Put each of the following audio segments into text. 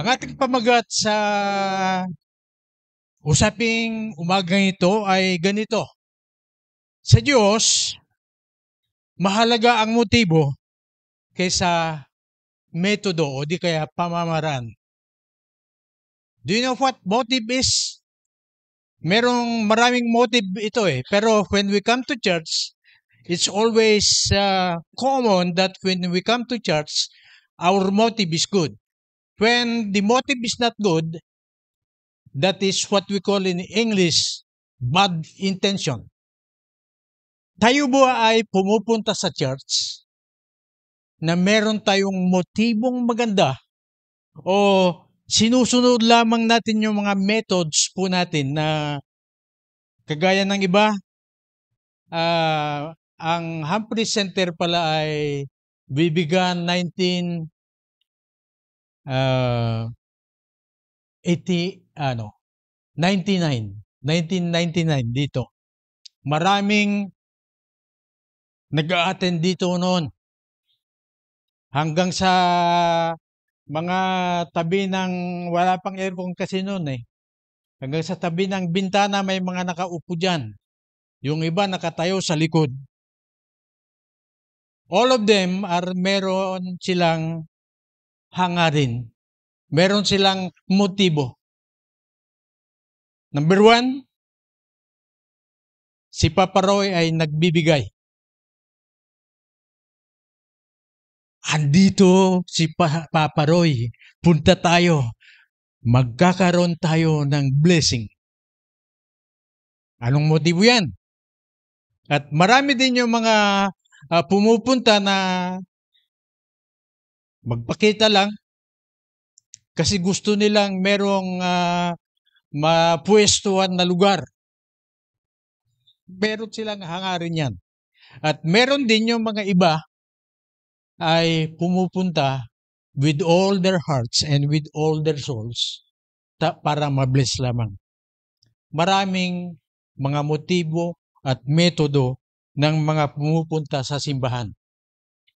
Ang ating pamagat sa usaping umagang ito ay ganito. Sa Diyos, mahalaga ang motibo kaysa metodo o di kaya pamamaraan. Do you know what motive is? Merong maraming motive ito pero when we come to church, it's always common that when we come to church, our motive is good. When the motive is not good, that is what we call in English, bad intention. Tayo ba ay pumupunta sa church na meron tayong motibong maganda o sinusunod lamang natin yung mga methods po natin na kagaya ng iba, ang Humphrey Center pala ay bibigan 1999 dito. Maraming nag-a-attend dito noon. Hanggang sa mga tabi ng wala pang aircon kasi noon Hanggang sa tabi ng bintana may mga nakaupo diyan. Yung iba nakatayo sa likod. All of them meron silang hangarin. Meron silang motibo. Number 1, si Papa Roy ay nagbibigay. Andito si Papa Roy. Punta tayo. Magkakaroon tayo ng blessing. Anong motibo yan? At marami din yung mga pumupunta na magpakita lang kasi gusto nilang merong mapwestuhan na lugar. Meron silang hangarin yan. At meron din yung mga iba ay pumupunta with all their hearts and with all their souls para mabless lamang. Maraming mga motibo at metodo ng mga pumupunta sa simbahan.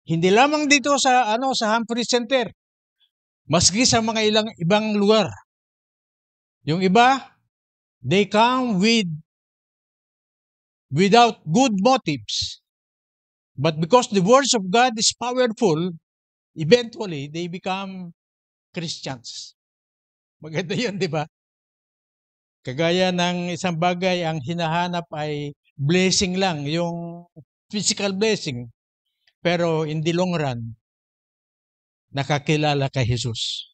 Hindi lamang dito sa Humphrey Center, maski sa mga ibang lugar. Yung iba, they come without good motives. But because the words of God is powerful, eventually they become Christians. Maganda yun, di ba? Kagaya ng isang bagay, ang hinahanap ay blessing lang, yung physical blessing. Pero in the long run, nakakilala kay Jesus.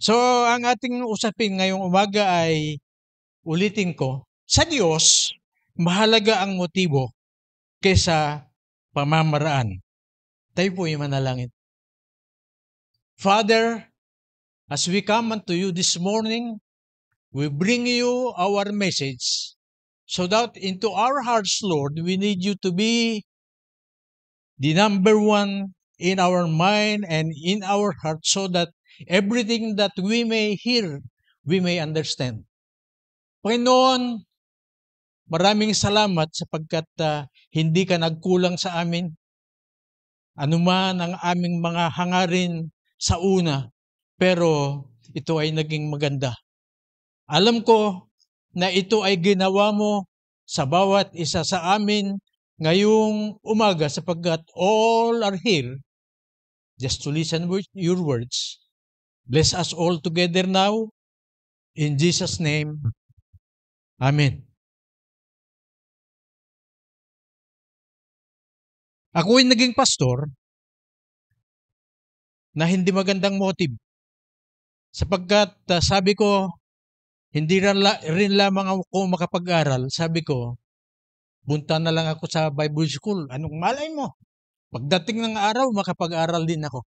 So, ang ating usapin ngayong umaga ay, ulitin ko, sa Diyos, mahalaga ang motibo kaysa pamamaraan. Tayo po yung manalangin. Father, as we come unto you this morning, we bring you our message so that into our hearts, Lord, we need you to be the number one in our mind and in our heart so that everything that we may hear, we may understand. Panginoon, maraming salamat sapagkat hindi ka nagkulang sa amin. Anuman ang aming mga hangarin sa una, pero ito ay naging maganda. Alam ko na ito ay ginawa mo sa bawat isa sa amin ngayong umaga sapagkat all are here just to listen with your words. Bless us all together now. In Jesus' name, Amen. Ako ay naging pastor na hindi magandang motive. Sapagkat sabi ko, hindi rin lamang ako makapag-aral. Sabi ko, punta na lang ako sa Bible School. Anong malay mo? Pagdating ng araw, makapag-aral din ako.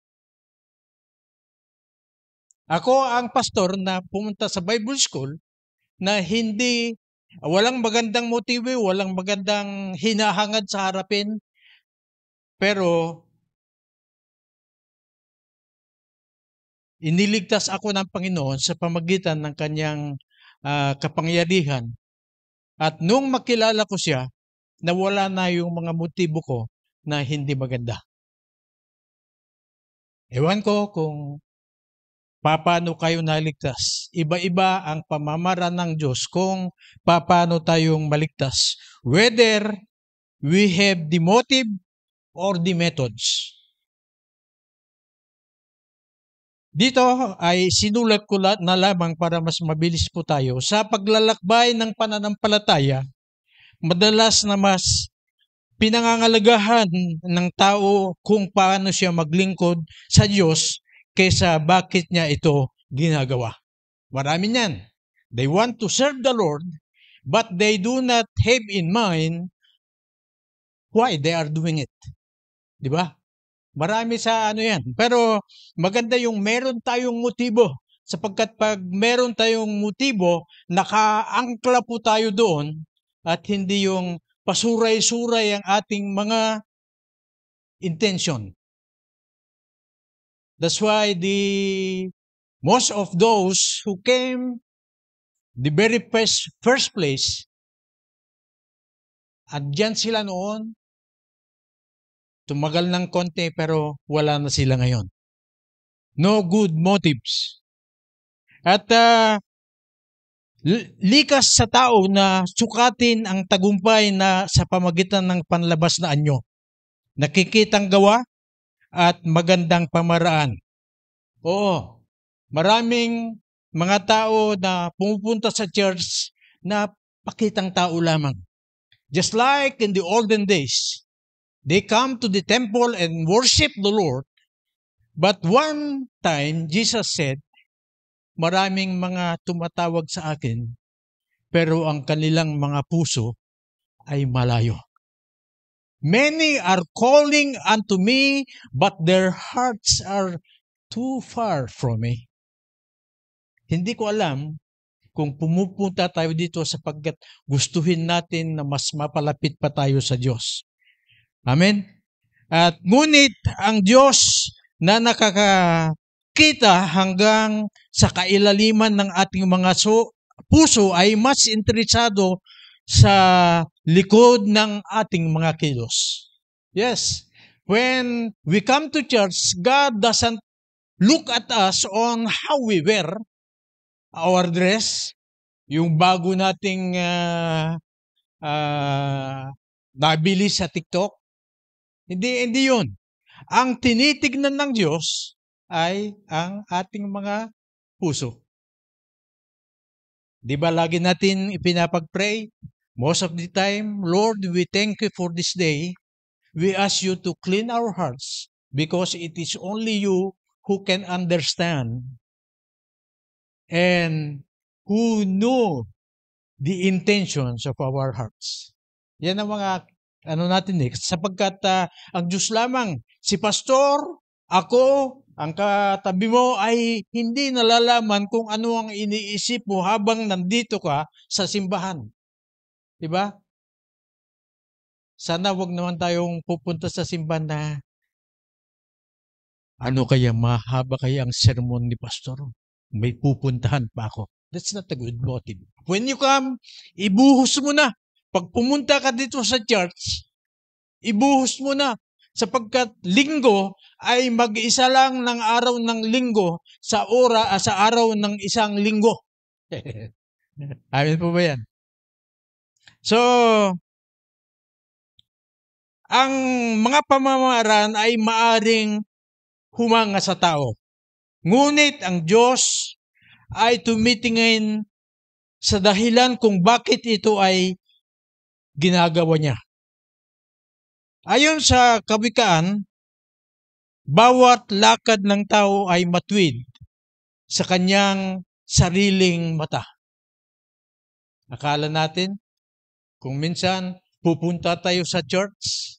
Ako ang pastor na pumunta sa Bible School na walang magandang motibo, walang magandang hinahangad sa harapin. Pero, iniligtas ako ng Panginoon sa pamagitan ng kanyang kapangyarihan. At nung makilala ko siya, nawala na yung mga motibo ko na hindi maganda. Ewan ko kung paano kayo naligtas. Iba-iba ang pamamaraan ng Diyos kung paano tayong maligtas. Whether we have the motive or the methods. Dito ay sinulat ko na lamang para mas mabilis po tayo. Sa paglalakbay ng pananampalataya, madalas na mas pinangangalagahan ng tao kung paano siya maglingkod sa Diyos kaysa bakit niya ito ginagawa. Marami niyan. They want to serve the Lord, but they do not have in mind why they are doing it. Di ba? Marami sa ano yan. Pero maganda yung meron tayong motibo. Sapagkat pag meron tayong motibo, nakaangkla po tayo doon at hindi yung pasuray-suray ang ating mga intention. That's why most of those who came the very first place, andyan sila noon, tumagal ng konti pero wala na sila ngayon. No good motives. At likas sa tao na sukatin ang tagumpay na sa pamagitan ng panlabas na anyo. Nakikitang gawa at magandang pamaraan. Oo, maraming mga tao na pumupunta sa church na pakitang tao lamang. Just like in the olden days, they come to the temple and worship the Lord. But one time, Jesus said, maraming mga tumatawag sa akin, pero ang kanilang mga puso ay malayo. Many are calling unto me, but their hearts are too far from me. Hindi ko alam kung pumupunta tayo dito sapagkat gustuhin natin na mas mapalapit pa tayo sa Diyos. Amen? At ngunit ang Diyos na nakakakita hanggang sa kailaliman ng ating mga puso ay mas interesado sa likod ng ating mga kilos. Yes, when we come to church, God doesn't look at us on how we wear our dress, yung bago nating nabili sa TikTok. Hindi yun. Ang tinitignan ng Diyos ay ang ating mga puso. Di ba lagi natin ipinapag-pray? Most of the time, Lord, we thank you for this day. We ask you to clean our hearts because it is only you who can understand and who know the intentions of our hearts. Yan ang mga natin sapagkat ang Diyos lamang, si pastor, ako, ang katabi mo ay hindi nalalaman kung ano ang iniisip mo habang nandito ka sa simbahan. Diba? Sana wag naman tayong pupunta sa simbahan na ano kaya, mahaba kaya ang sermon ni pastor? May pupuntahan pa ako. That's not a good motive. When you come, ibuhos mo na. Pag pumunta ka dito sa church, ibuhos mo na. Sapagkat linggo ay mag-isa lang ng araw ng linggo sa araw ng isang linggo. Amin po ba yan? So, ang mga pamamaraan ay maaring humanga sa tao. Ngunit ang Diyos ay tumitingin sa dahilan kung bakit ito ay ginagawa niya. Ayon sa Kawikaan, bawat lakad ng tao ay matuwid sa kanyang sariling mata. Akala natin, kung minsan pupunta tayo sa church,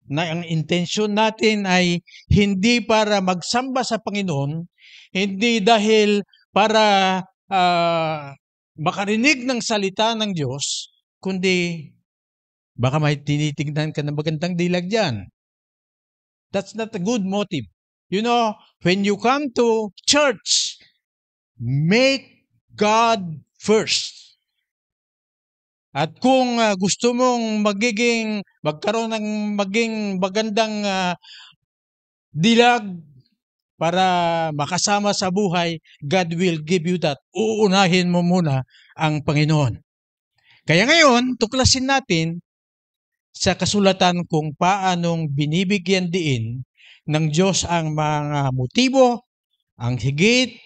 na ang intensyon natin ay hindi para magsamba sa Panginoon, hindi dahil para makarinig ng salita ng Diyos, kundi baka may tinitignan ka na magandang dilag dyan. That's not a good motive. You know, when you come to church, make God first. At kung gusto mong magkaroon ng maging magandang dilag, para makasama sa buhay, God will give you that. Uunahin mo muna ang Panginoon. Kaya ngayon, tuklasin natin sa kasulatan kung paanong binibigyan diin ng Diyos ang mga motibo, ang higit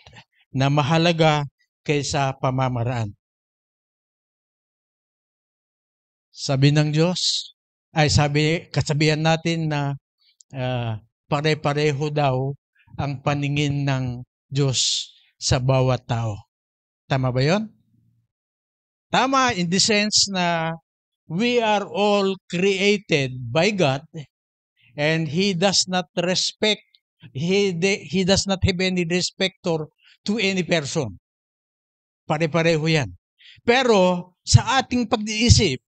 na mahalaga kaysa pamamaraan. Sabi ng Diyos, kasabihan natin na pare-pareho daw ang paningin ng Diyos sa bawat tao. Tama ba yon? Tama in the sense na we are all created by God and He does not respect, He does not have any respector to any person. Pare-pareho yan. Pero sa ating pag-iisip,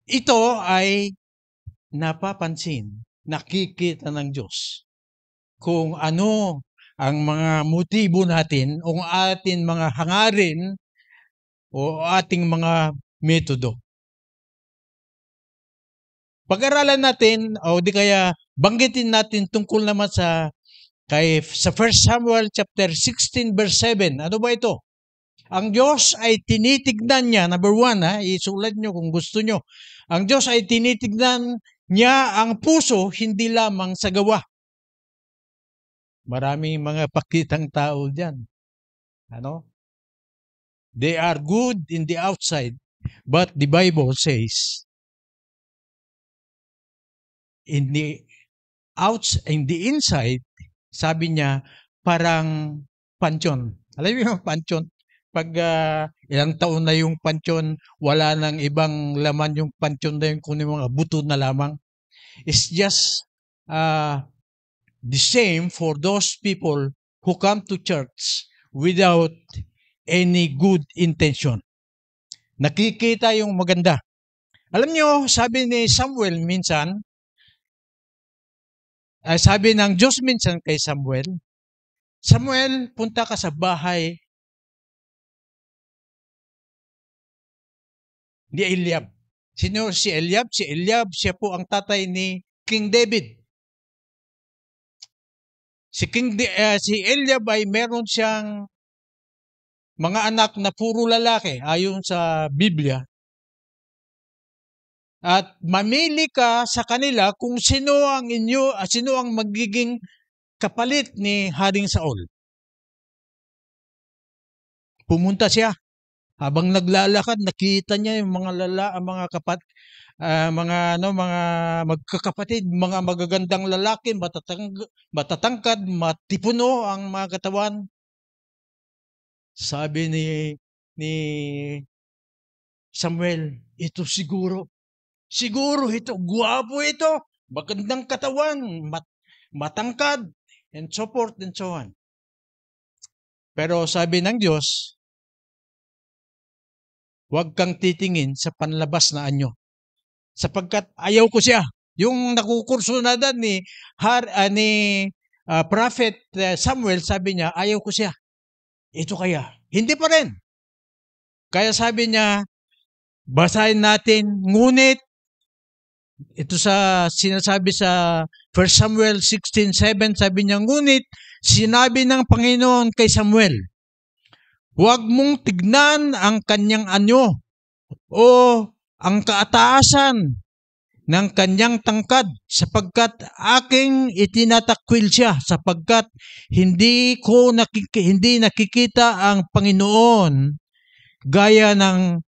ito ay napapansin, nakikita ng Diyos kung ano ang mga motibo natin o ating mga hangarin o ating mga metodo. Pag-aralan natin o di kaya banggitin natin tungkol naman sa 1 Samuel chapter 16 verse 7. Ano ba ito? Ang Diyos ay tinitignan niya, number 1, isulat nyo kung gusto nyo. Ang Diyos ay tinitignan niya ang puso, hindi lamang sa gawa. Maraming mga pakitang tao dyan. They are good in the outside, but the Bible says, in the inside, sabi niya, parang pansyon. Alam mo yung pansyon? Pag ilang taon na yung pansyon, wala nang ibang laman yung pansyon na yun, kundi mga buto na lamang. It's just the same for those people who come to church without any good intention. Nakikita yung maganda. Alam nyo, sabi ni Samuel minsan, sabi ng Diyos minsan kay Samuel, Samuel, punta ka sa bahay ni Eliab. Sino si Eliab? Si Eliab, siya po ang tatay ni King David. Si Eliab ay meron siyang mga anak na puro lalaki ayon sa Biblia. At mamili ka sa kanila kung sino ang magiging kapalit ni Haring Saul. Pumunta siya. Habang naglalakad, nakita niya yung mga mga magkakapatid, mga magagandang lalaki, matatangkad, matipuno ang mga katawan. Sabi ni Samuel, ito siguro ito, guwapo ito, magandang katawan, matangkad, and so forth and so on. Pero sabi ng Diyos, huwag kang titingin sa panlabas na anyo. Sapagkat ayaw ko siya. Yung nakukurso na dan ni Prophet Samuel, sabi niya, ayaw ko siya. Ito kaya? Hindi pa rin. Kaya sabi niya, basahin natin, ngunit, ito sa sinasabi sa 1 Samuel 16:7, sabi niya, ngunit, sinabi ng Panginoon kay Samuel, huwag mong tignan ang kanyang anyo o ang kaataasan ng kanyang tangkad sapagkat aking itinatakwil siya sapagkat hindi nakikita ang Panginoon gaya ng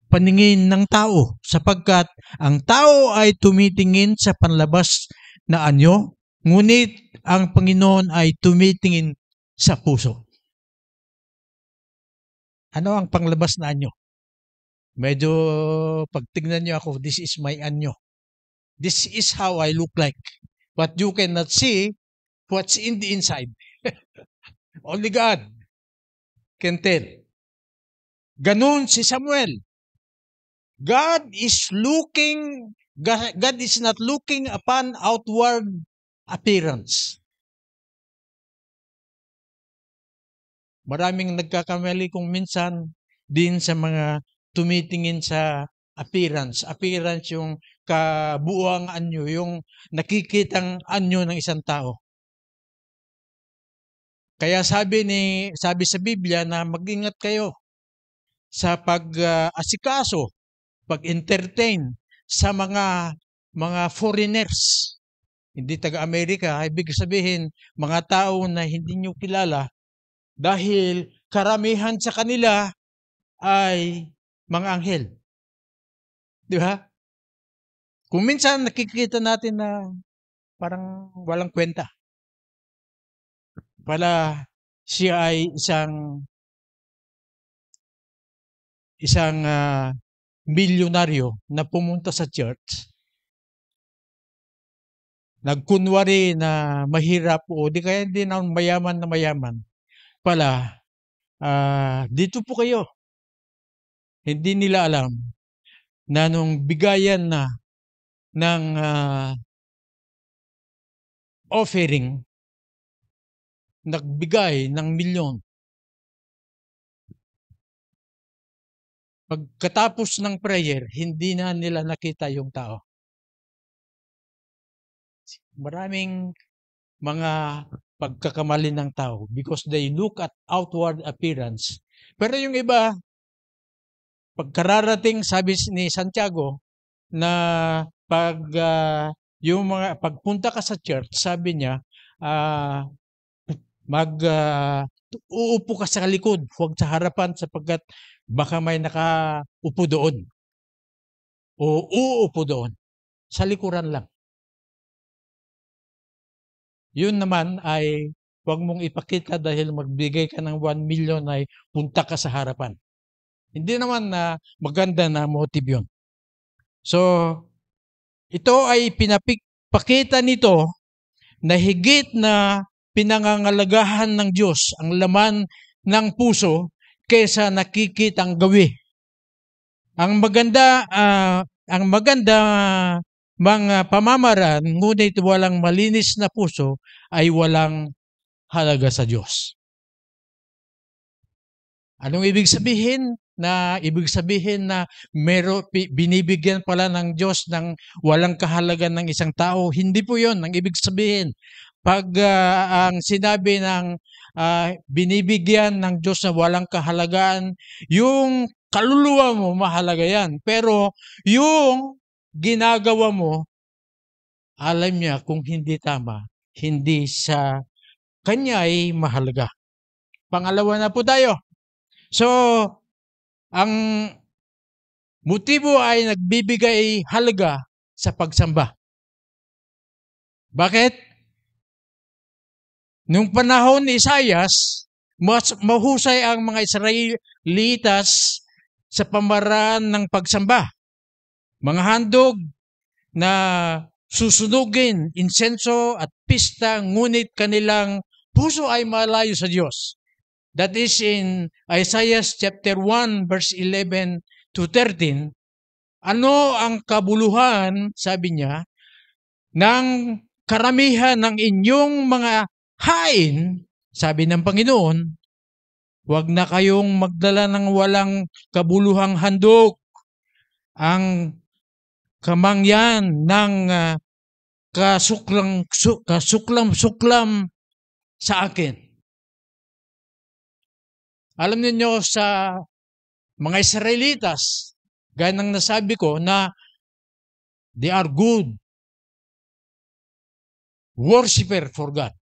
paningin ng tao sapagkat ang tao ay tumitingin sa panlabas na anyo ngunit ang Panginoon ay tumitingin sa puso. Ano ang panglabas na anyo? Medyo pagtignan niyo ako, this is my anyo. This is how I look like. But you cannot see what's in the inside. Only God can tell. Ganun si Samuel. God is not looking upon outward appearance. Maraming nagkakamali kung minsan din sa mga tumitingin sa appearance. Appearance yung kabuuang anyo, yung nakikitang anyo ng isang tao. Kaya sabi sa Biblia na mag-ingat kayo sa pag-asikaso, pag-entertain sa mga foreigners. Hindi taga-Amerika, ibig sabihin mga tao na hindi nyo kilala dahil karamihan sa kanila ay mga anghel. Di ba? Kung minsan nakikita natin na parang walang kwenta. Pala siya ay isang milyonaryo na pumunta sa church. Nagkunwari na mahirap o di kaya hindi na mayaman na mayaman. Pala, dito po kayo. Hindi nila alam na nung bigayan na ng offering, nagbigay ng milyon. Pagkatapos ng prayer, hindi na nila nakita yung tao. Maraming mga pagkakamali ng tao because they look at outward appearance. Pero yung iba, pagkararating, sabi ni Santiago, na pagpunta ka sa church, sabi niya, uupo ka sa likod, huwag sa harapan sapagkat baka may nakaupo doon. O uupo doon. Sa likuran lang. Yun naman ay huwag mong ipakita dahil magbigay ka ng 1 million ay punta ka sa harapan. Hindi naman na maganda na motive yun. So, ito ay pinapakita nito na higit na pinangangalagahan ng Diyos ang laman ng puso kaysa nakikitang gawi. Ang maganda mga pamamaraan, ngunit walang malinis na puso ay walang halaga sa Diyos. Anong ibig sabihin? Ibig sabihin na binibigyan pala ng Diyos ng walang kahalaga ng isang tao. Hindi po yun ang ibig sabihin. Pag ang sinabi ng binibigyan ng Diyos na walang kahalagaan, yung kaluluwa mo, mahalaga yan. Pero yung ginagawa mo, alam niya kung hindi tama, hindi sa kanya ay mahalaga. Pangalawa na po tayo. So, ang motibo ay nagbibigay halaga sa pagsamba. Bakit? Nung panahon ni Isaias, mas mahusay ang mga Israelitas sa pamaraan ng pagsamba. Mga handog na susunugin, insenso at pista, ngunit kanilang puso ay malayo sa Diyos. That is in Isaiah chapter 1 verse 11 to 13. Ano ang kabuluhan, sabi niya, ng karamihan ng inyong mga hain, sabi ng Panginoon, huwag na kayong magdala ng walang kabuluhang handog. Ang kamangyan ng kasuklam sa akin. Alam niyo sa mga Israelitas, gaya ng nasabi ko na they are good worshiper for God.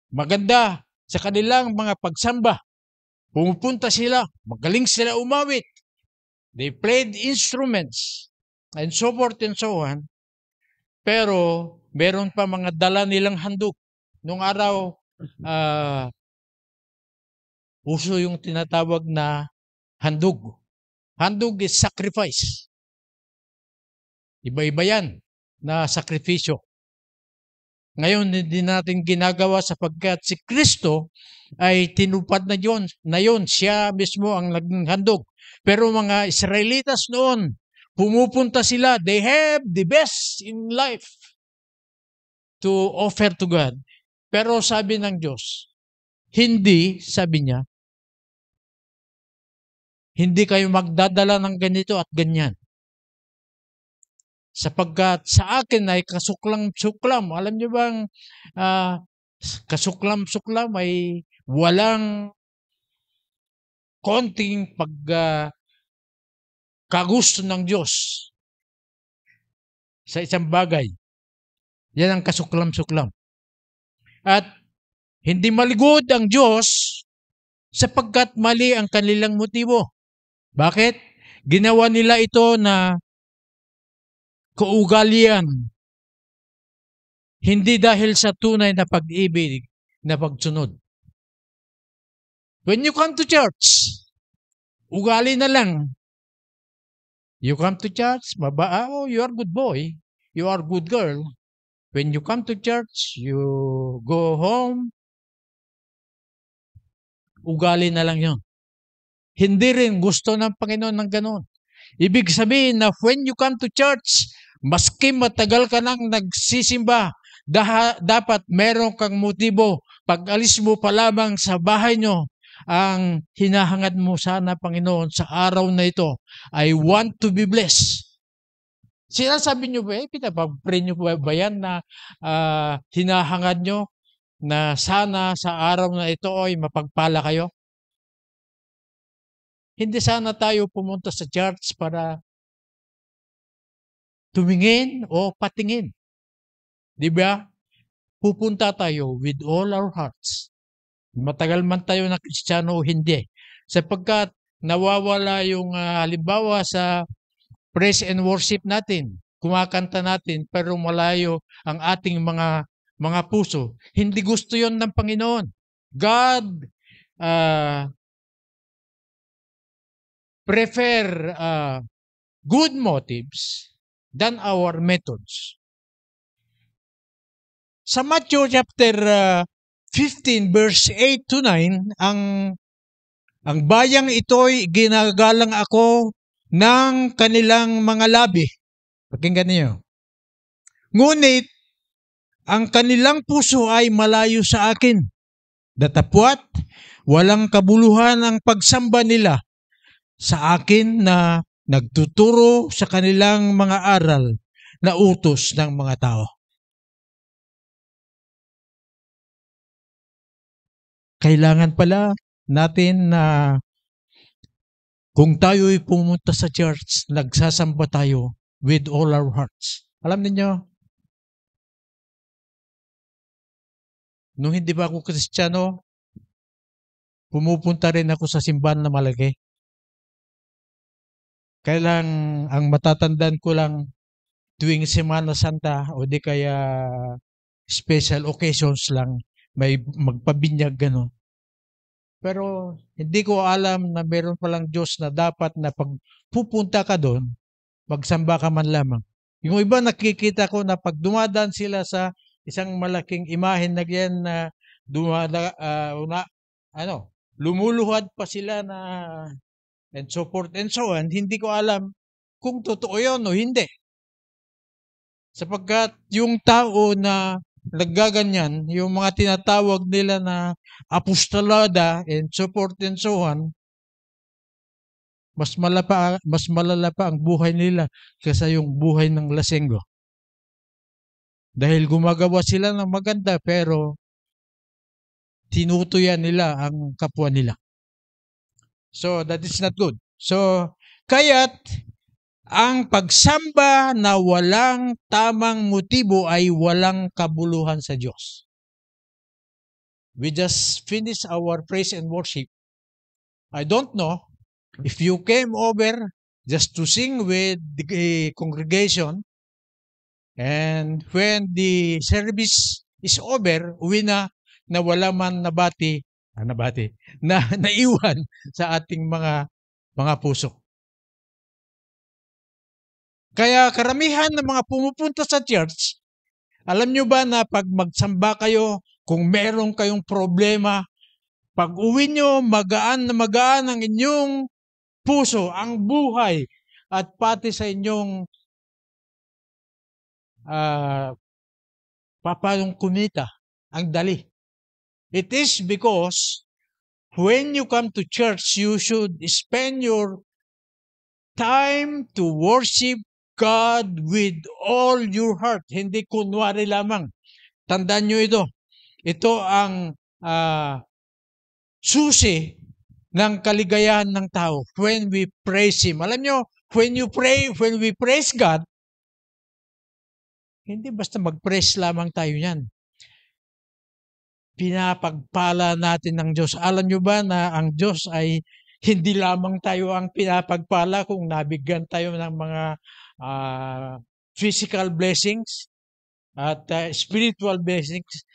Maganda sa kanilang mga pagsamba. Pumupunta sila, magaling sila umawit. They played instruments and so forth and so on. Pero meron pa mga dala nilang handog. Nung araw, uso yung tinatawag na handog. Handog is sacrifice. Iba-iba yan na sakripisyo. Ngayon, hindi natin ginagawa sapagkat si Kristo ay tinupad na yun. Siya mismo ang naging handog. Pero mga Israelitas noon, pumupunta sila. They have the best in life to offer to God. Pero sabi ng Diyos, hindi, sabi niya, hindi kayo magdadala ng ganito at ganyan. Sapagkat sa akin ay kasuklam-suklam. Alam niyo bang kasuklam-suklam ay walang konting kagusto ng Diyos sa isang bagay. Yan ang kasuklam-suklam. At hindi maligod ang Diyos sapagkat mali ang kanilang motibo. Bakit? Ginawa nila ito na kaugalian. Hindi dahil sa tunay na pag-ibig na pagsunod. When you come to church, ugali na lang. You come to church, you are good boy. You are good girl. When you come to church, you go home, ugali na lang yun. Hindi rin gusto ng Panginoon ng ganoon. Ibig sabihin na when you come to church, maski matagal ka nang nagsisimba, dapat meron kang motibo. Pag alis mo pa lamang sa bahay nyo, ang hinahangad mo sana, Panginoon, sa araw na ito, I want to be blessed. Sinasabi nyo ba, pinapapray nyo ba yan na hinahangad nyo na sana sa araw na ito ay mapagpala kayo? Hindi sana tayo pumunta sa church para tumingin o patingin. Di ba? Pupunta tayo with all our hearts. Matagal man tayo na Kristiyano o hindi. Sapagkat nawawala yung halimbawa sa praise and worship natin. Kumakanta natin pero malayo ang ating mga puso. Hindi gusto yon ng Panginoon. God prefer good motives than our methods. Sa Matthew chapter 15 verse 8 to 9, ang bayang ito'y ginagalang ako ng kanilang mga labi. Pakinggan niyo. Ngunit ang kanilang puso ay malayo sa akin. Datapwat, walang kabuluhan ang pagsamba nila sa akin na nagtuturo sa kanilang mga aral na utos ng mga tao. Kailangan pala natin na kung tayo'y pumunta sa church, nagsasamba tayo with all our hearts. Alam niyo, nung hindi pa ako Kristiyano, pumupunta rin ako sa simbahan na malaki. Kailang ang matatandaan ko lang tuwing Semana Santa o di kaya special occasions lang, may magpabinyag gano'n. Pero hindi ko alam na meron palang Diyos na dapat na pag pupunta ka doon, magsamba ka man lamang. Yung iba nakikita ko na pag dumadaan sila sa isang malaking imahen na yan na lumuluhad pa sila na and so forth and so on, hindi ko alam kung totoo yun o hindi. Sapagkat yung tao na naggaganyan, yung mga tinatawag nila na apostolada and so forth and so on, mas malala pa ang buhay nila kaysa yung buhay ng lasenggo. Dahil gumagawa sila ng maganda pero tinutuyan nila ang kapwa nila. So that is not good. So kaya't ang pagsamba na walang tamang motibo ay walang kabuluhan sa Diyos. We just finished our praise and worship. I don't know if you came over just to sing with the congregation, and when the service is over, uwi na wala man naiwan sa ating mga puso. Kaya karamihan ng mga pumupunta sa church, alam nyo ba na pag magsamba kayo, kung meron kayong problema, pag uwi nyo, magaan na magaan ang inyong puso, ang buhay, at pati sa inyong papalong kumita, ang dali. It is because when you come to church, you should spend your time to worship God with all your heart. Hindi kunwari lamang. Tandaan nyo ito. Ito ang susi ng kaligayahan ng tao when we praise Him. Alam nyo, when we praise God, hindi basta mag-praise lamang tayo yan. Pinapagpala natin ng Diyos. Alam nyo ba na ang Diyos ay hindi lamang tayo ang pinapagpala kung nabigyan tayo ng mga physical blessings at spiritual blessings.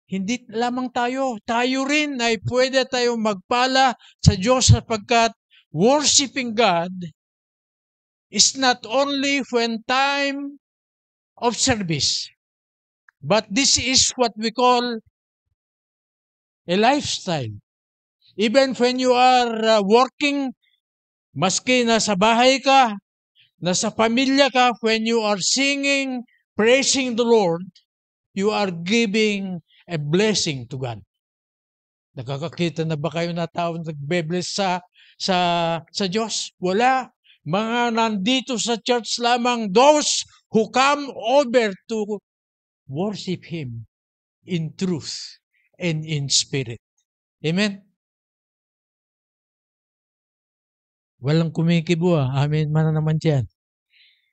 Hindi lamang tayo rin ay pwede tayong magpala sa Diyos sapagkat worshiping God is not only when time of service, but this is what we call a lifestyle. Even when you are working, maski nasa bahay ka, nasa pamilya ka, when you are singing, praising the Lord, you are giving a blessing to God. Nakakakita na ba kayo na tao nagbe-bless sa Diyos? Wala. Mga nandito sa church lamang, those who come over to worship Him in truth and in spirit. Amen? Walang kumikibo. Amen man naman dyan.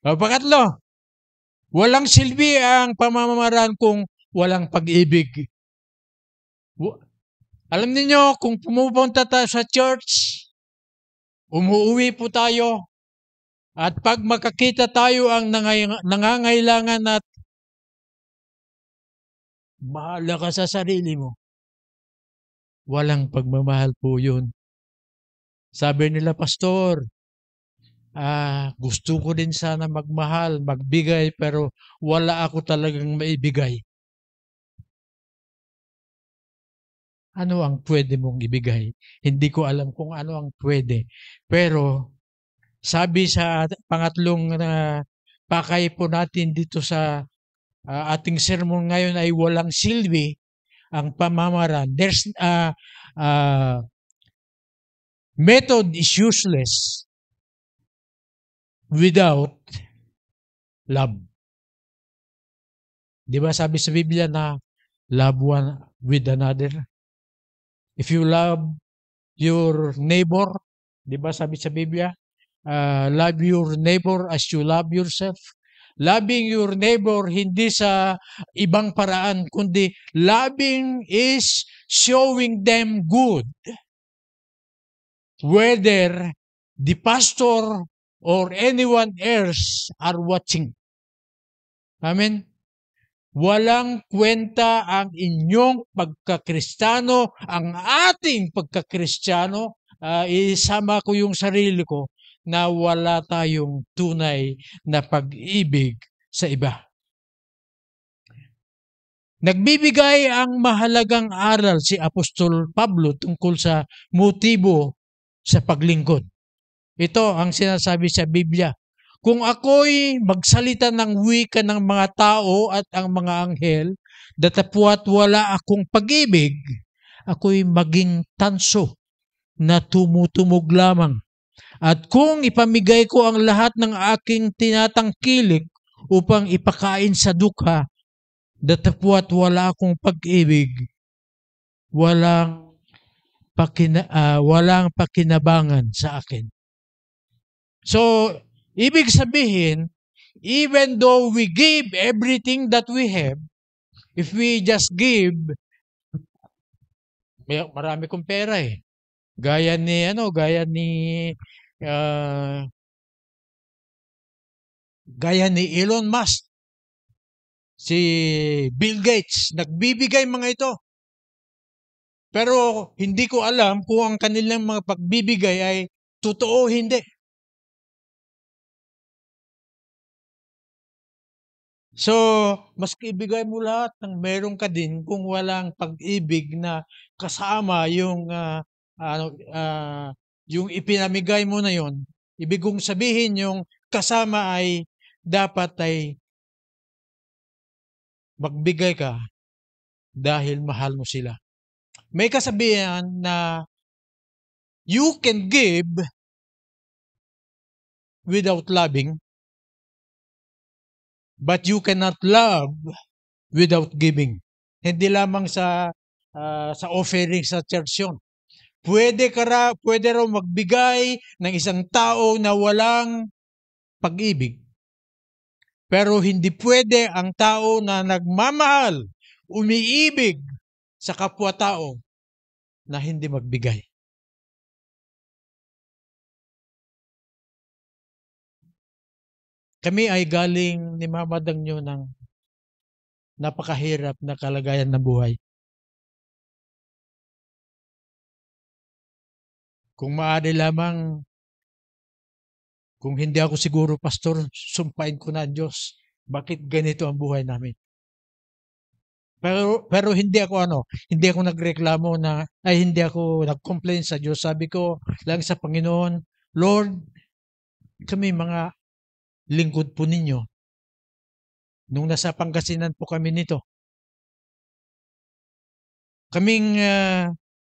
Pakatlo, walang silbi ang pamamaraan kung walang pag-ibig. Alam niyo kung pumupunta tayo sa church, umuwi po tayo, at pag makakita tayo ang nangangailangan at bahala ka sa sarili mo, walang pagmamahal po yun. Sabi nila, Pastor, gusto ko din sana magmahal, magbigay, pero wala ako talagang maibigay. Ano ang pwede mong ibigay? Hindi ko alam kung ano ang pwede. Pero sabi sa pangatlong pakay po natin dito sa ating sermon ngayon ay walang silbi ang pamamaraan. There's method is useless without love. Di ba sabi sa Biblia na love one with another? If you love your neighbor, di ba sabi sa Biblia, love your neighbor as you love yourself. Loving your neighbor hindi sa ibang paraan, kundi loving is showing them good. Whether the pastor or anyone else are watching. Amen? Walang kwenta ang inyong pagkakristyano, ang ating pagkakristyano, isama ko yung sarili ko na wala tayong tunay na pag-ibig sa iba. Nagbibigay ang mahalagang aral si Apostol Pablo tungkol sa motibo sa paglingkod. Ito ang sinasabi sa Biblia. Kung ako'y magsalita ng wika ng mga tao at ang mga anghel, datapwat wala akong pag-ibig, ako'y maging tanso na tumutumog lamang. At kung ipamigay ko ang lahat ng aking tinatangkilik upang ipakain sa dukha, datapwat wala akong pag-ibig, walang pakinabangan sa akin. So, ibig sabihin, even though we give everything that we have, if we just give, marami kong pera eh. Gaya ni Elon Musk, si Bill Gates, nagbibigay mga ito. Pero hindi ko alam kung ang kanilang mga pagbibigay ay totoo o hindi. So, maski ibigay mo lahat ng meron ka din kung walang pag-ibig na kasama yung ipinamigay mo na yon, ibig kong sabihin yung kasama ay dapat ay magbigay ka dahil mahal mo sila. May kasabihan na You can give without loving, but you cannot love without giving. Hindi lamang sa offering sa church yun. Pwede raw magbigay ng isang tao na walang pag-ibig. Pero hindi pwede ang tao na nagmamahal, umiibig sa kapwa-tao na hindi magbigay. Kami ay galing ni Mama Dangyo ng napakahirap na kalagayan ng buhay. Kung maaari lamang, kung hindi ako siguro pastor, sumpain ko na ang Diyos. Bakit ganito ang buhay namin? Pero hindi ako nagreklamo hindi ako nag-complain sa Diyos. Sabi ko lang sa Panginoon, Lord, kami mga lingkod po ninyo. Nung nasa Pangasinan po kami nito,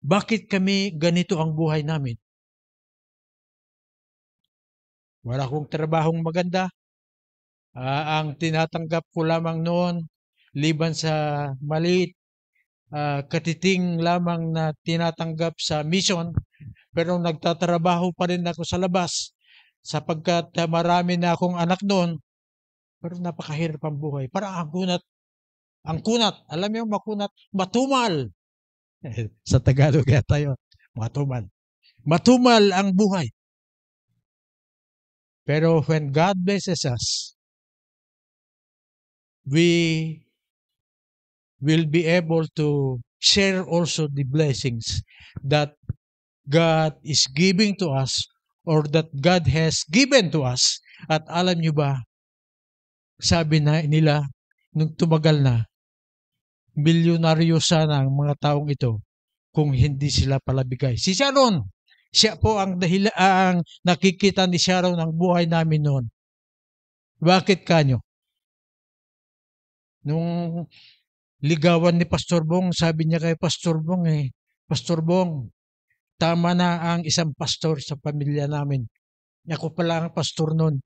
bakit kami ganito ang buhay namin? Wala akong trabahong maganda. Ang tinatanggap ko lamang noon, liban sa maliit, katiting lamang na tinatanggap sa mission, pero nagtatrabaho pa rin ako sa labas sapagkat marami na akong anak noon, pero napakahirap ang buhay. Parang ang kunat, alam mo yung makunat, matumal. Sa Tagalog yata yun, matumal. Matumal ang buhay. Pero when God blesses us, we will be able to share also the blessings that God is giving to us or that God has given to us. At alam nyo ba, sabi nila, nung tumagal na, milyonaryo sana ang mga taong ito kung hindi sila palabigay. Si Sharon, siya po ang nakikita ni Sharon ang buhay namin noon. Bakit kanyo? Nung ligawan ni Pastor Bong, sabi niya kay Pastor Bong Pastor Bong, tama na ang isang pastor sa pamilya namin. Ako pala ang pastor noon.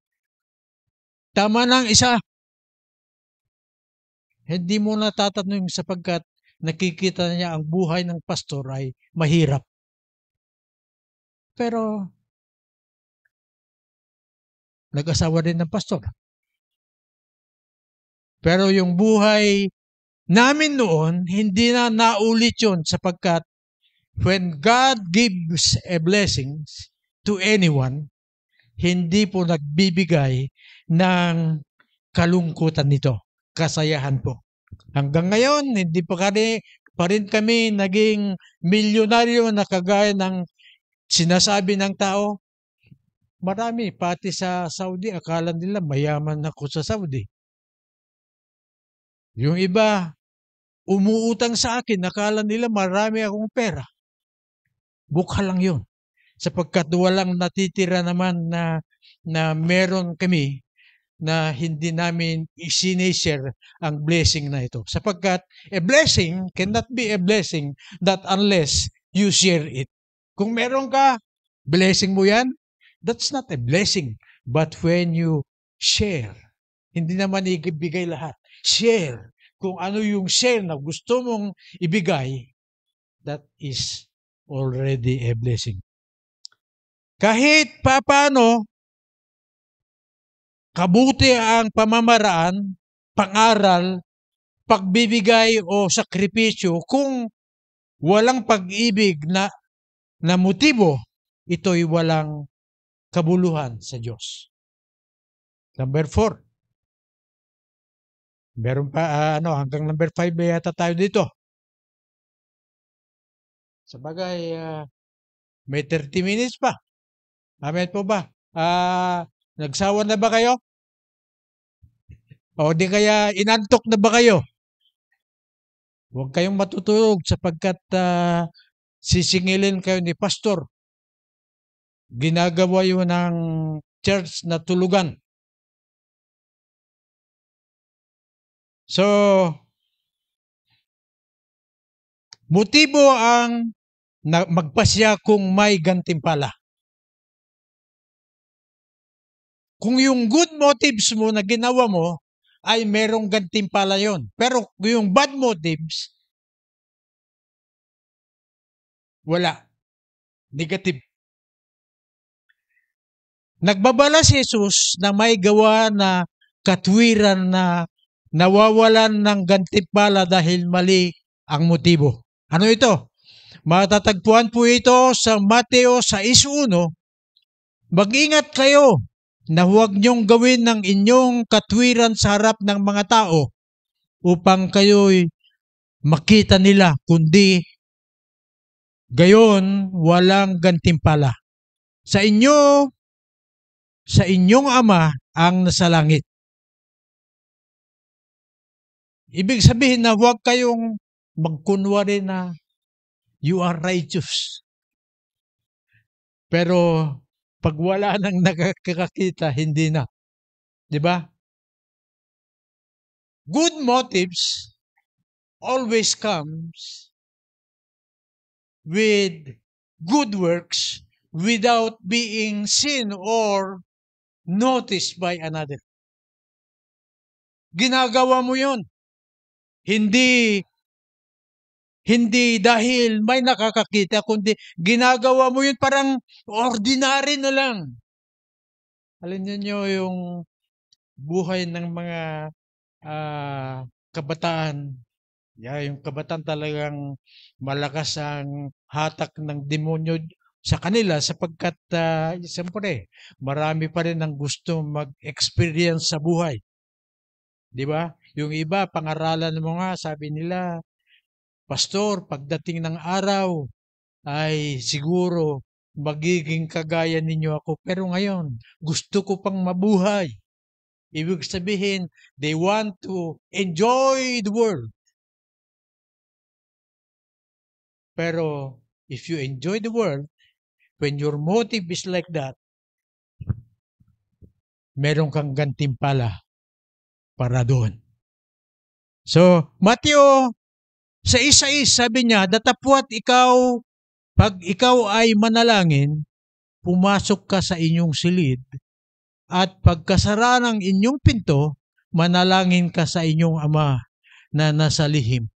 Tama na ang isa. Hindi mo natatanong sapagkat nakikita niya ang buhay ng pastor ay mahirap. Pero nag-asawa din ng pastor. Pero yung buhay namin noon, hindi na naulit yun sapagkat when God gives a blessing to anyone, hindi po nagbibigay ng kalungkutan nito, kasayahan po. Hanggang ngayon, hindi pa rin kami naging milyonaryo na kagaya ng sinasabi ng tao. Marami, pati sa Saudi, akala nila mayaman ako sa Saudi. Yung iba, umuutang sa akin, akala nila marami akong pera. Bukha lang yun. Sapagkat walang natitira naman na meron kami na hindi namin isinishare ang blessing na ito. Sapagkat a blessing cannot be a blessing that unless you share it. Kung meron ka, blessing mo yan, that's not a blessing. But when you share, hindi naman ibigay lahat. Share. Kung ano yung share na gusto mong ibigay, that is already a blessing. Kahit papaano, kabuti ang pamamaraan, pangaral, pagbibigay o sakripisyo kung walang pag-ibig na motibo, ito'y walang kabuluhan sa Diyos. Number 4. Meron pa, hanggang number 5 yata tayo dito. Sabagay, may 30 minutes pa. Amen po ba? Nagsawa na ba kayo? O di kaya inantok na ba kayo? Huwag kayong matutulog sapagkat sisingilin kayo ni pastor. Ginagawa yun ng church na tulugan. So, motibo ang na magpasya kung may gantimpala. Kung yung good motives mo na ginawa mo ay merong gantimpala yon. Pero yung bad motives, wala. Negative. Nagbabala si Jesus na may gawa na katwiran na nawawalan ng gantimpala dahil mali ang motibo. Ano ito? Matatagpuan po ito sa Mateo 6:1. Mag-ingat kayo na huwag niyong gawin ng inyong katwiran sa harap ng mga tao upang kayo'y makita nila, kundi gayon walang gantimpala. Sa inyong Ama ang nasa langit. Ibig sabihin na huwag kayong magkunwari na you are righteous. Pero pag wala nang nakakakita, hindi na. Di ba? Good motives always comes with good works without being seen or noticed by another. Ginagawa mo yun. Hindi dahil may nakakakita, kundi ginagawa mo yun parang ordinary na lang. Alam niyo yung buhay ng mga kabataan. Yung kabataan talagang malakas ang hatak ng demonyo sa kanila sapagkat siyempre marami pa rin ang gusto mag-experience sa buhay. Di ba? Yung iba, pangaralan mo nga, sabi nila, Pastor, pagdating ng araw ay siguro magiging kagaya ninyo ako. Pero ngayon, gusto ko pang mabuhay. Ibig sabihin, they want to enjoy the world. Pero if you enjoy the world, when your motive is like that, meron kang gantimpala para doon. So, Mateo 6:6, sabi niya, datapwat ikaw, pag ikaw ay manalangin, pumasok ka sa inyong silid, at pagkasara ng inyong pinto, manalangin ka sa inyong Ama na nasa lihim.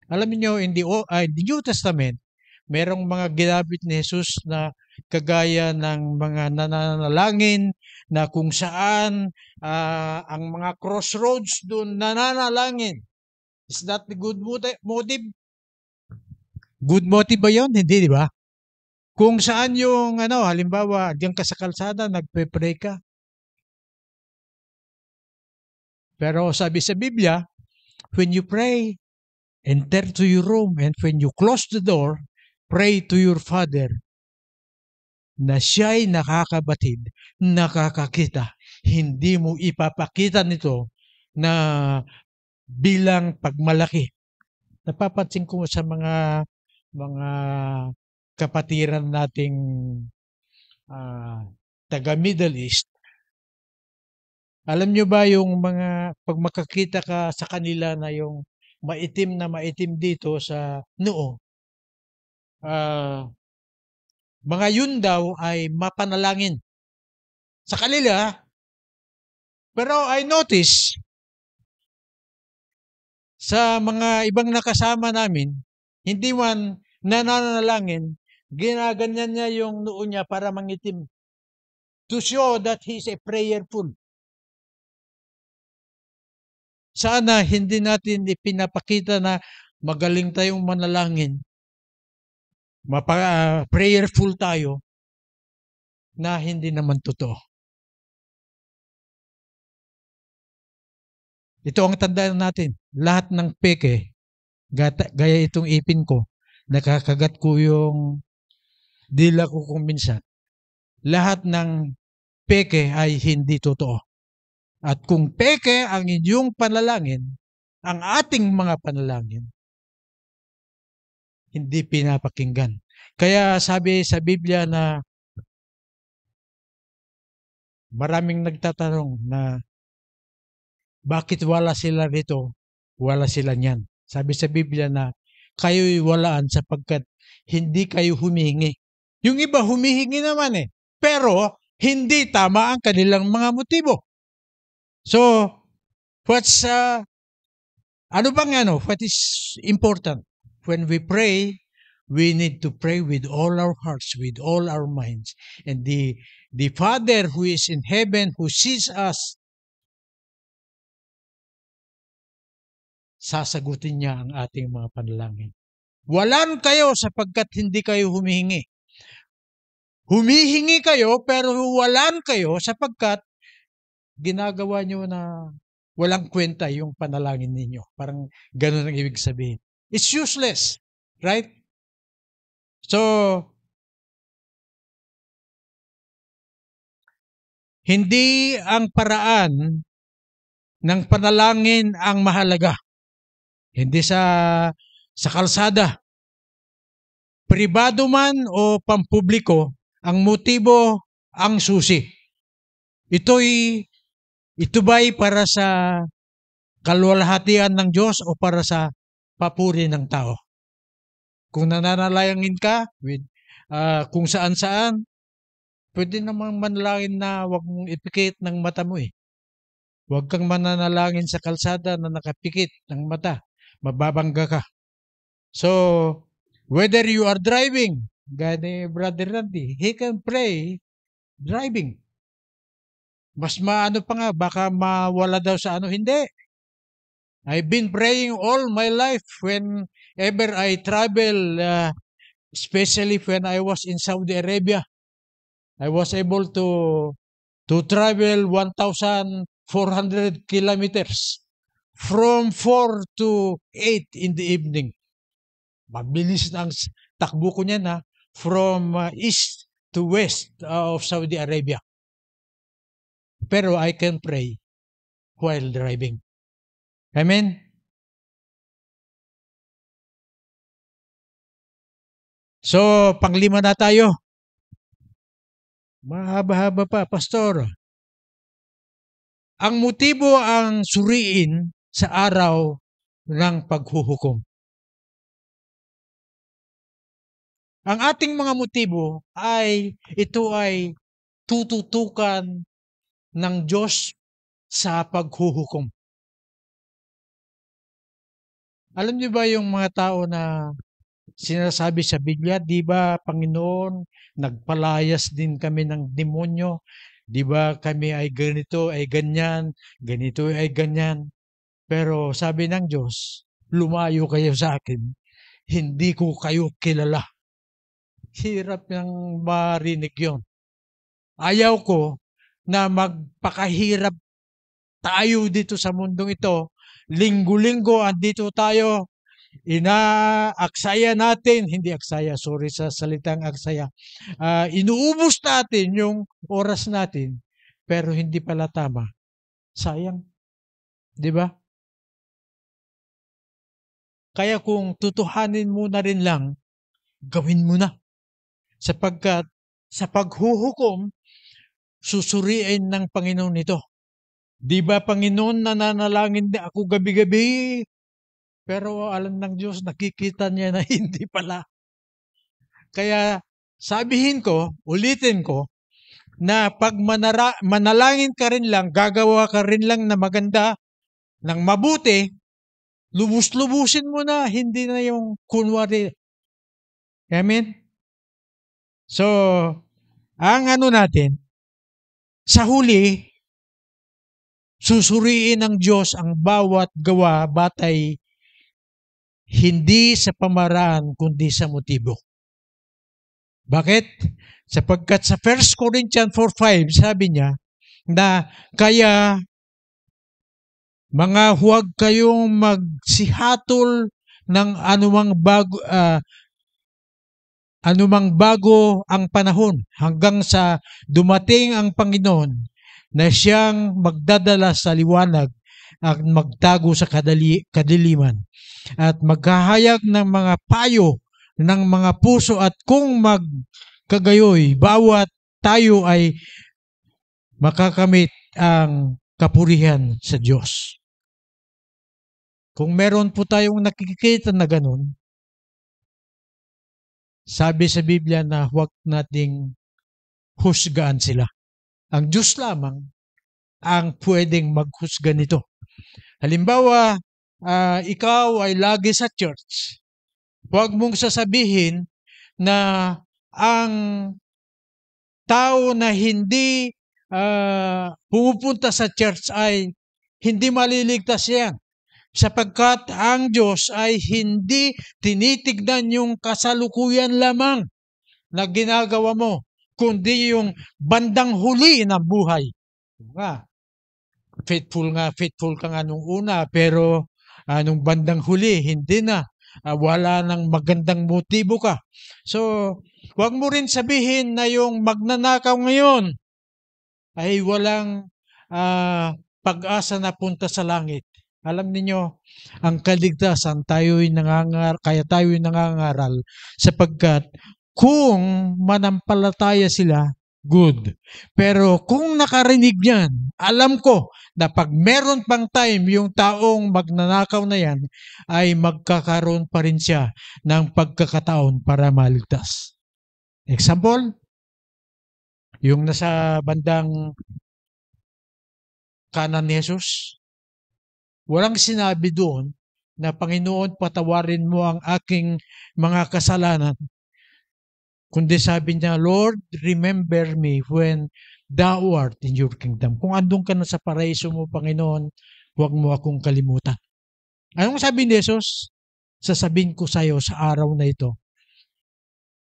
Alam niyo, in the New Testament, merong mga ginamit ni Jesus na kagaya ng mga nananalangin na kung saan ang mga crossroads doon nananalangin. Is that the good motive? Good motive ba yun? Hindi, di ba? Kung saan yung, halimbawa, diyan ka sa kalsada, nagpe-pray ka. Pero sabi sa Biblia, when you pray, enter to your room, and when you close the door, pray to your Father na siya'y nakakabatid, nakakakita. Hindi mo ipapakita nito na bilang pagmalaki. Napapansin ko sa mga kapatiran nating taga Middle East. Alam nyo ba yung mga pag makakita ka sa kanila na yung maitim dito sa noo, mga yun daw ay mapanalangin sa kanila. Pero I notice sa mga ibang nakasama namin, hindi man nananalangin, ginaganyan niya yung noo niya para mangitim. To show that he's a prayerful. Sana hindi natin ipinapakita na magaling tayong manalangin. Prayerful tayo na hindi naman totoo. Ito ang tandaan natin. Lahat ng peke, gaya itong ipin ko, nakakagat ko yung dila ko kung minsan. Lahat ng peke ay hindi totoo. At kung peke ang inyong panalangin, ang ating mga panalangin, hindi pinapakinggan. Kaya sabi sa Biblia na maraming nagtatanong na bakit wala sila rito, wala sila niyan. Sabi sa Biblia na kayo'y walaan sapagkat hindi kayo humihingi. Yung iba humihingi naman pero hindi tama ang kanilang mga motibo. So, what is important? When we pray, we need to pray with all our hearts, with all our minds. And the Father who is in heaven, who sees us, sasagutin niya ang ating mga panalangin. Walan kayo sapagkat hindi kayo humihingi. Humihingi kayo pero walan kayo sapagkat ginagawa nyo na walang kwenta yung panalangin ninyo. Parang ganun ang ibig sabihin. It's useless. Right? So, hindi ang paraan ng panalangin ang mahalaga. Hindi sa kalsada. Pribado man o pampubliko, ang motibo ang susi. Ito ba'y para sa kalwalhatian ng Diyos o para sa papuri ng tao? Kung nananalangin ka kung saan-saan, pwede namang manalangin na huwag mong ipikit ng mata mo Huwag kang mananalangin sa kalsada na nakapikit ng mata. Mababangga ka. So, whether you are driving, gaya ni Brother Randy, he can pray driving. Mas maano pa nga, baka mawala daw sa hindi. I've been praying all my life whenever I travel, especially when I was in Saudi Arabia. I was able to travel 1,400 kilometers from 4 to 8 in the evening. Mabilis na ang takbo ko niyan from east to west of Saudi Arabia. Pero I can pray while driving. Amen? So, panglima na tayo. Mahaba-haba pa, Pastor. Ang motibo ang suriin sa araw ng paghuhukom. Ang ating mga motibo ito ay tututukan ng Diyos sa paghuhukom. Alam niyo ba yung mga tao na sinasabi sa Biblia, di ba, Panginoon, nagpalayas din kami ng demonyo, di ba kami ay ganito, ay ganyan, ganito ay ganyan. Pero sabi ng Diyos, lumayo kayo sa akin, hindi ko kayo kilala. Hirap nang marinig yon. Ayaw ko na magpakahirap tayo dito sa mundong ito. Linggo-linggo andito tayo, sorry sa salitang aksaya, inuubos natin yung oras natin, pero hindi pala tama. Sayang. Di ba? Kaya kung tutuhanin mo na rin lang, gawin mo na. Sapagkat sa paghuhukom, susuriin ng Panginoon ito. Di ba, Panginoon, nananalangin din ako gabi-gabi? Pero alam ng Diyos, nakikita niya na hindi pala. Kaya ulitin ko, na pag manalangin ka rin lang, gagawa ka rin lang na maganda, ng mabuti, lubus-lubusin mo na, hindi na yung kunwari. Amen? So, ang natin, sa huli, susuriin ng Diyos ang bawat gawa batay hindi sa pamaraan kundi sa motibo. Bakit? Sapagkat sa 1 Corinthians 4:5 sabi niya na kaya mga huwag kayong magsihatol ng anumang bago ang panahon hanggang sa dumating ang Panginoon na siyang magdadala sa liwanag at magtago sa kadiliman at maghahayag ng mga payo ng mga puso at kung magkagayoy, bawat tayo ay makakamit ang kapurihan sa Diyos. Kung meron po tayong nakikita na ganun, Sabi sa Biblia na huwag nating husgaan sila. Ang Diyos lamang ang pwedeng maghusga nito. Halimbawa, ikaw ay lagi sa church. Huwag mong sasabihin na ang tao na hindi pumupunta sa church ay hindi maliligtas yan. Sapagkat ang Diyos ay hindi tinitignan yung kasalukuyan lamang na ginagawa mo, kundi yung bandang huli ng buhay. Faithful ka nga nung una, pero nung bandang huli, hindi na. Wala nang magandang motibo ka. So, huwag mo rin sabihin na yung magnanakaw ngayon ay walang pag-asa na punta sa langit. Alam niyo, ang kaligtasan kaya tayo'y nangangaral sapagkat kung manampalataya sila, good. Pero kung nakarinig niyan, alam ko na pag meron pang time yung taong magnanakaw na yan, ay magkakaroon pa rin siya ng pagkakataon para maligtas. Example, yung nasa bandang kanan ni Jesus, walang sinabi doon na Panginoon, patawarin mo ang aking mga kasalanan. Kundi sabi niya, Lord, remember me when thou art in your kingdom. Kung andun ka na sa paraiso mo, Panginoon, huwag mo akong kalimutan. Anong sabi ni Jesus? Sasabihin ko sa iyo sa araw na ito,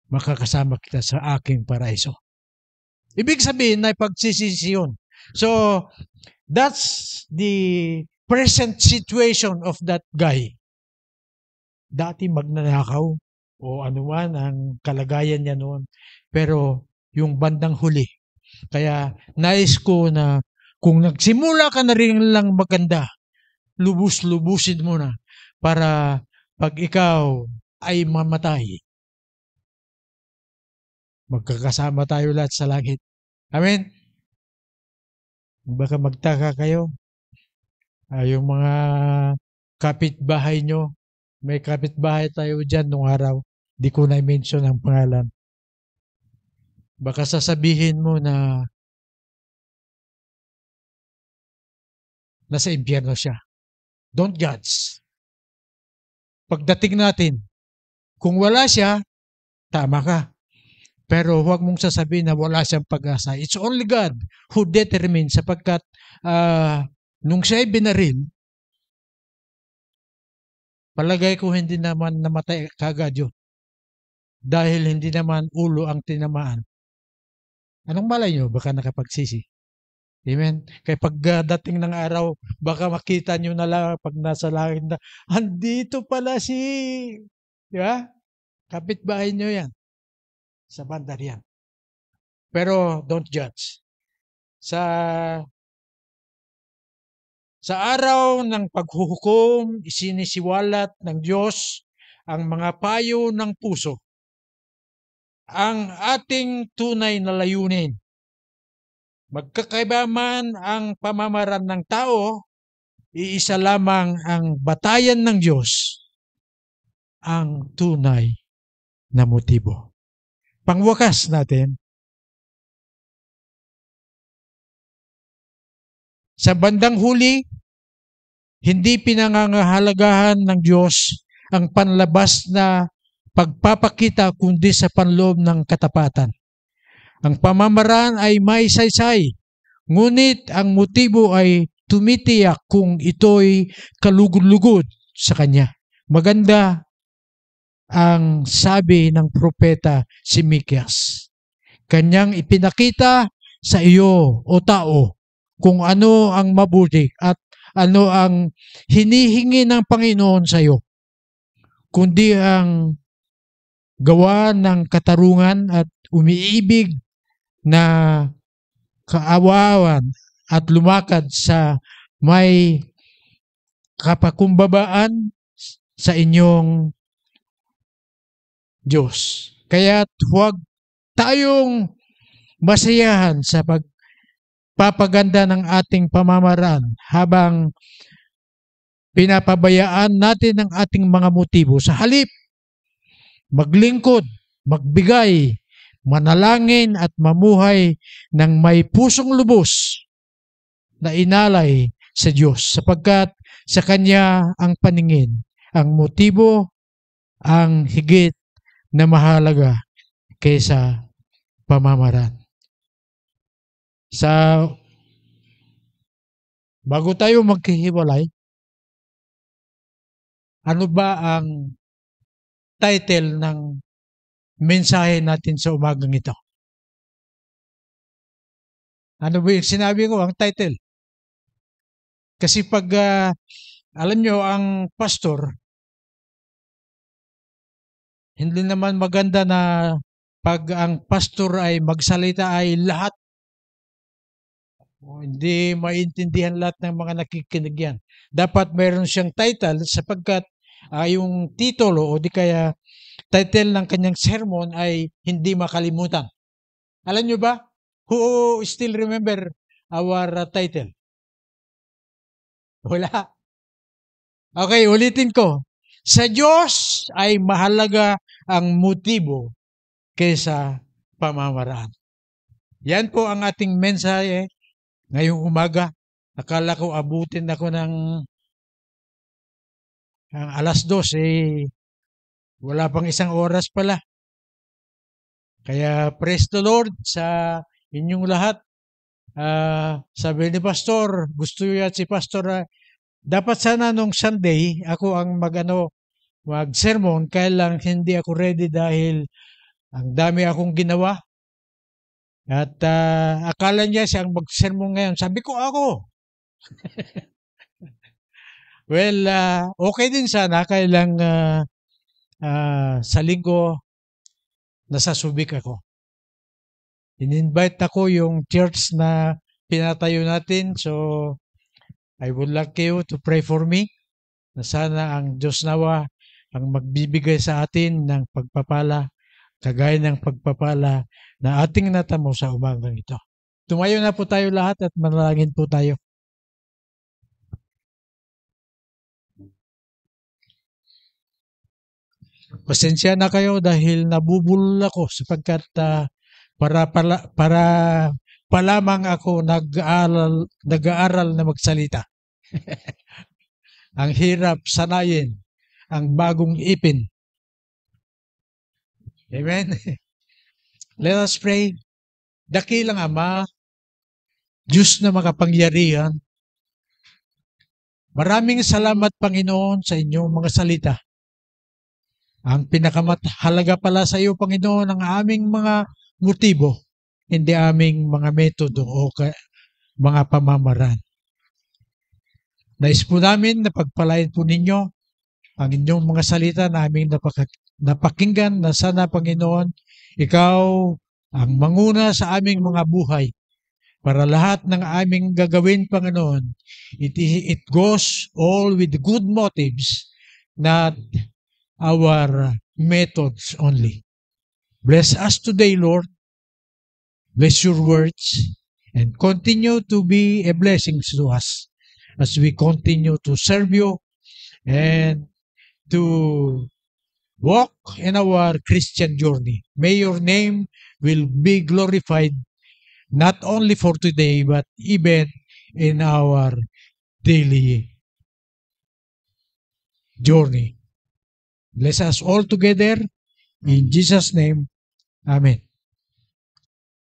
makakasama kita sa aking paraiso. Ibig sabihin na pagsisisi yun. So, that's the present situation of that guy. Dati magnanakaw o anuman ang kalagayan niya noon. Pero yung bandang huli. Kaya nais ko na kung nagsimula ka na rin lang maganda, lubus-lubusin mo na para pag ikaw ay mamatay, magkakasama tayo lahat sa langit. Amen? Baka magtaka kayo. Yung mga kapitbahay nyo, may kapitbahay tayo dyan nung araw. Di ko na-mention ang pangalan. Baka sasabihin mo na nasa impyerno siya. Don't judge. Pagdating natin, kung wala siya, tama ka. Pero huwag mong sasabihin na wala siyang pag-asa. It's only God who determines sapagkat nung siya'y binaril, palagay ko hindi naman namatay kagad yun. Dahil hindi naman ulo ang tinamaan. Anong malay nyo? Baka nakapagsisi. Amen? Kaya pagdating ng araw, baka makita nyo na lang pag nasa langit na, andito pala di ba? Kapitbahay nyo yan. Sa bandar yan. Pero don't judge. Sa araw ng paghuhukom, isinisiwalat ng Diyos ang mga payo ng puso. Ang ating tunay na layunin. Magkakaiba man ang pamamaraan ng tao, iisa lamang ang batayan ng Diyos, ang tunay na motibo. Pangwakas natin, sa bandang huli, hindi pinangangahalagahan ng Diyos ang panlabas na pagpapakita kundi sa panloob ng katapatan. Ang pamamaraan ay may saysay, ngunit ang motibo ay tumitiyak kung ito'y kalugod-lugod sa Kanya. Maganda ang sabi ng propeta si Mikias. Kanyang ipinakita sa iyo o tao kung ano ang mabuti at ano ang hinihingi ng Panginoon sa iyo, kundi ang gawa ng katarungan at umiibig na kaawawan at lumakad sa may kapakumbabaan sa inyong Diyos. Kaya huwag tayong masayahan sa pagpapaganda ng ating pamamaraan habang pinapabayaan natin ang ating mga motibo. Sa halip, maglingkod magbigay, manalangin at mamuhay ng may pusong lubos na inalay sa Diyos sapagkat sa Kanya ang paningin, ang motibo, ang higit na mahalaga kaysa pamamaraan. Bago tayo maghihiwalay, ano ba ang title ng mensahe natin sa umagang ito? Ano ba yung sinabi ko, ang title? Kasi pag, alam nyo, ang pastor, hindi naman maganda na pag ang pastor ay magsalita ay lahat, hindi maintindihan lahat ng mga nakikinig yan. Dapat mayroon siyang title sapagkat yung titulo o di kaya title ng kanyang sermon ay hindi makalimutan. Alam nyo ba? Who still remember our title? Wala. Okay, ulitin ko. Sa Diyos ay mahalaga ang motibo kaysa pamamaraan. Yan po ang ating mensahe ngayong umaga. Akala ko abutin ako ng alas 2, wala pang isang oras pala. Kaya praise the Lord sa inyong lahat. Sabi ni Pastor, gusto niya si Pastor, dapat sana nung Sunday ako ang mag-sermon, kaya lang hindi ako ready dahil ang dami akong ginawa. At akala niya siya ang mag-sermon ngayon. Sabi ko ako. Well, okay din sana, kaya lang sa linggo nasa Subic ako. In-invite ako yung church na pinatayo natin, so I would like you to pray for me na sana ang Diyos nawa ang magbibigay sa atin ng pagpapala, kagaya ng pagpapala na ating natamo sa umagang ito. Tumayo na po tayo lahat at manalangin po tayo. Pasensya na kayo dahil nabubulol ako sapagkat para lamang ako nag-aaral na magsalita. Ang hirap sanayin ang bagong ipin. Amen. Let us pray. Dakilang Ama, Diyos na makapangyarihan, maraming salamat Panginoon sa inyong mga salita. Ang pinakamahalaga pala sa iyo, Panginoon, ang aming mga motibo, hindi aming mga metodo o mga pamamaraan. Nais po namin na pagpalain po ninyo ang inyong mga salita na aming napakinggan na sana, Panginoon, ikaw ang manguna sa aming mga buhay para lahat ng aming gagawin, Panginoon, it goes all with good motives, not our methods only. Bless us today, Lord. Bless your words and continue to be a blessing to us as we continue to serve you and to walk in our Christian journey. May your name will be glorified not only for today but even in our daily journey. Bless us all together. In Jesus' name, Amen.